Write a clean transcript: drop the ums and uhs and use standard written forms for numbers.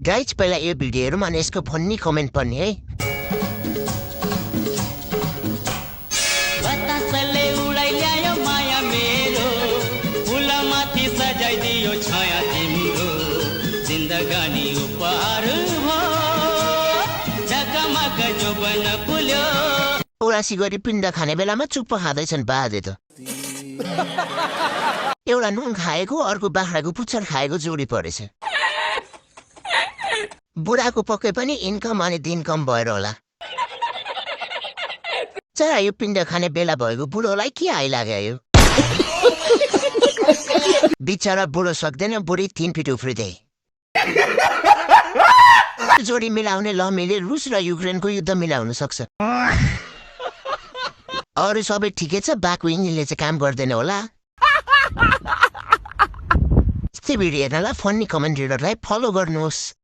Guys पहिला यो video हेरौँ अनि यसको फन्नी कमेन्ट पनि है। बतासले उडाइ ल्यायो माया मेरो, फुलमाथि सजाइदियो छाया तिम्रो, जिन्दगानी उपहार भो, ढकमक जोबन फुल्यो। औरासी गरी पिण्ड खाने बेलामा चुप्प खाँदैछन् बाजे त। एउटा नुन खाएको अर्को बाख्राको पुच्छर खाएको जोडी परेछ। बुढाको पक्कै पनि इन्कम अनि दिनकम भएर होला। चरा यो पिण्ड खाने बेला भएको बुढोलाई के आइलाग्यो यो। बिचरा बुढो सक्दैन, बुढी 3 फिट उफ्रिँदै। जोडी मिलाउने लमीले रुस र युक्रेनको युद्ध मिलाउन सक्छ। अरू सबै ठिकै छ, बाको इन्जिनले चाहिँ काम गर्दैन होला। यस्तै भिडियो हेर्नलाई फन्नी कमेन्टेटरलाई फलो गर्नुहोस्।